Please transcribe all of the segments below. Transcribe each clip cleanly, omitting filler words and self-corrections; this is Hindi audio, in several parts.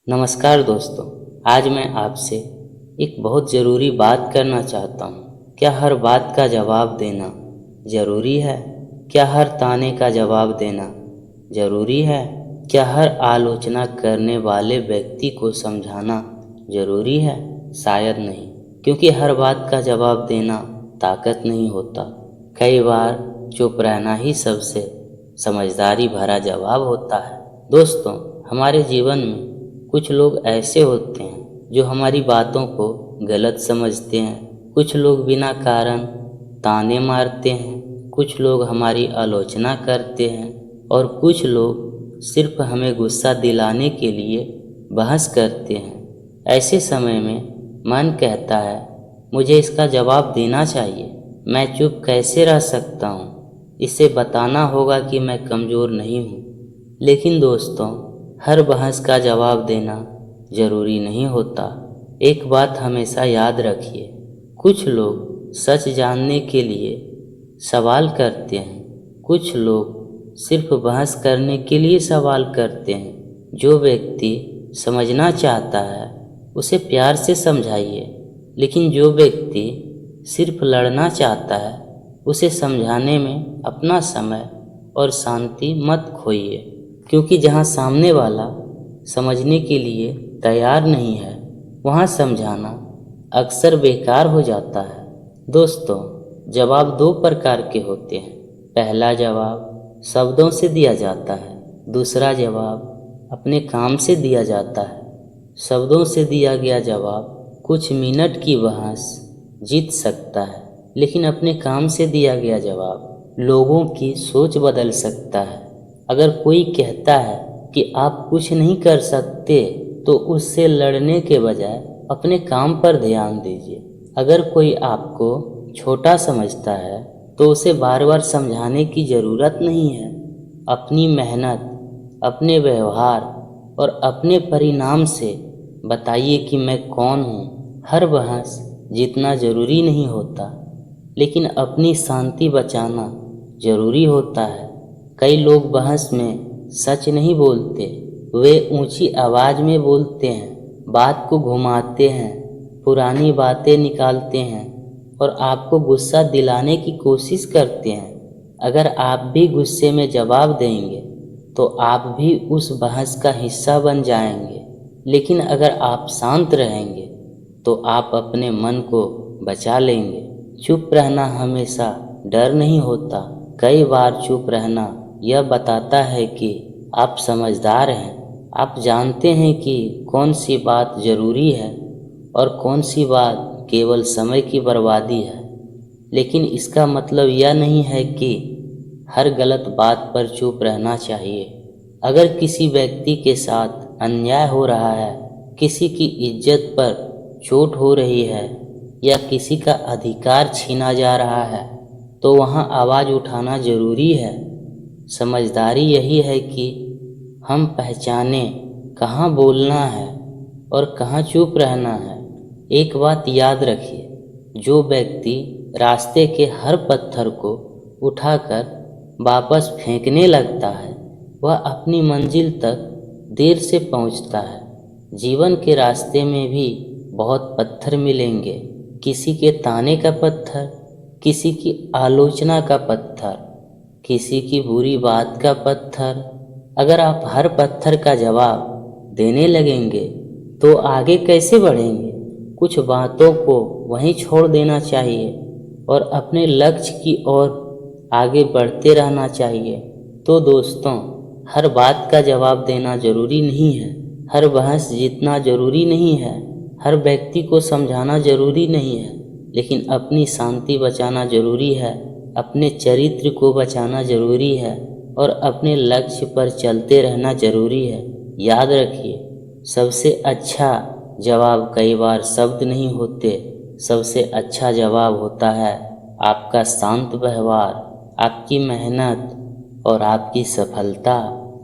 नमस्कार दोस्तों। आज मैं आपसे एक बहुत ज़रूरी बात करना चाहता हूँ। क्या हर बात का जवाब देना ज़रूरी है? क्या हर ताने का जवाब देना ज़रूरी है? क्या हर आलोचना करने वाले व्यक्ति को समझाना ज़रूरी है? शायद नहीं, क्योंकि हर बात का जवाब देना ताकत नहीं होता। कई बार चुप रहना ही सबसे समझदारी भरा जवाब होता है। दोस्तों, हमारे जीवन में कुछ लोग ऐसे होते हैं जो हमारी बातों को गलत समझते हैं। कुछ लोग बिना कारण ताने मारते हैं, कुछ लोग हमारी आलोचना करते हैं और कुछ लोग सिर्फ हमें गुस्सा दिलाने के लिए बहस करते हैं। ऐसे समय में मन कहता है, मुझे इसका जवाब देना चाहिए। मैं चुप कैसे रह सकता हूँ? इसे बताना होगा कि मैं कमज़ोर नहीं हूँ। लेकिन दोस्तों, हर बहस का जवाब देना ज़रूरी नहीं होता। एक बात हमेशा याद रखिए, कुछ लोग सच जानने के लिए सवाल करते हैं, कुछ लोग सिर्फ बहस करने के लिए सवाल करते हैं। जो व्यक्ति समझना चाहता है उसे प्यार से समझाइए, लेकिन जो व्यक्ति सिर्फ लड़ना चाहता है उसे समझाने में अपना समय और शांति मत खोइए, क्योंकि जहाँ सामने वाला समझने के लिए तैयार नहीं है, वहाँ समझाना अक्सर बेकार हो जाता है। दोस्तों, जवाब दो प्रकार के होते हैं। पहला जवाब शब्दों से दिया जाता है, दूसरा जवाब अपने काम से दिया जाता है। शब्दों से दिया गया जवाब कुछ मिनट की बहस जीत सकता है, लेकिन अपने काम से दिया गया जवाब लोगों की सोच बदल सकता है। अगर कोई कहता है कि आप कुछ नहीं कर सकते, तो उससे लड़ने के बजाय अपने काम पर ध्यान दीजिए। अगर कोई आपको छोटा समझता है तो उसे बार बार समझाने की ज़रूरत नहीं है। अपनी मेहनत, अपने व्यवहार और अपने परिणाम से बताइए कि मैं कौन हूँ। हर बहस जीतना ज़रूरी नहीं होता, लेकिन अपनी शांति बचाना ज़रूरी होता है। कई लोग बहस में सच नहीं बोलते, वे ऊंची आवाज़ में बोलते हैं, बात को घुमाते हैं, पुरानी बातें निकालते हैं और आपको गुस्सा दिलाने की कोशिश करते हैं। अगर आप भी गुस्से में जवाब देंगे तो आप भी उस बहस का हिस्सा बन जाएंगे, लेकिन अगर आप शांत रहेंगे तो आप अपने मन को बचा लेंगे। चुप रहना हमेशा डर नहीं होता। कई बार चुप रहना यह बताता है कि आप समझदार हैं। आप जानते हैं कि कौन सी बात ज़रूरी है और कौन सी बात केवल समय की बर्बादी है। लेकिन इसका मतलब यह नहीं है कि हर गलत बात पर चुप रहना चाहिए। अगर किसी व्यक्ति के साथ अन्याय हो रहा है, किसी की इज्जत पर चोट हो रही है या किसी का अधिकार छीना जा रहा है, तो वहाँ आवाज़ उठाना ज़रूरी है। समझदारी यही है कि हम पहचानें कहाँ बोलना है और कहाँ चुप रहना है। एक बात याद रखिए, जो व्यक्ति रास्ते के हर पत्थर को उठाकर वापस फेंकने लगता है, वह अपनी मंजिल तक देर से पहुंचता है। जीवन के रास्ते में भी बहुत पत्थर मिलेंगे, किसी के ताने का पत्थर, किसी की आलोचना का पत्थर, किसी की बुरी बात का पत्थर। अगर आप हर पत्थर का जवाब देने लगेंगे तो आगे कैसे बढ़ेंगे? कुछ बातों को वहीं छोड़ देना चाहिए और अपने लक्ष्य की ओर आगे बढ़ते रहना चाहिए। तो दोस्तों, हर बात का जवाब देना ज़रूरी नहीं है, हर बहस जीतना ज़रूरी नहीं है, हर व्यक्ति को समझाना ज़रूरी नहीं है, लेकिन अपनी शांति बचाना ज़रूरी है, अपने चरित्र को बचाना ज़रूरी है और अपने लक्ष्य पर चलते रहना ज़रूरी है। याद रखिए, सबसे अच्छा जवाब कई बार शब्द नहीं होते, सबसे अच्छा जवाब होता है आपका शांत व्यवहार, आपकी मेहनत और आपकी सफलता।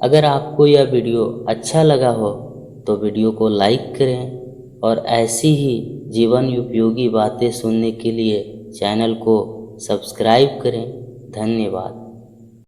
अगर आपको यह वीडियो अच्छा लगा हो तो वीडियो को लाइक करें और ऐसी ही जीवन उपयोगी बातें सुनने के लिए चैनल को सब्सक्राइब करें। धन्यवाद।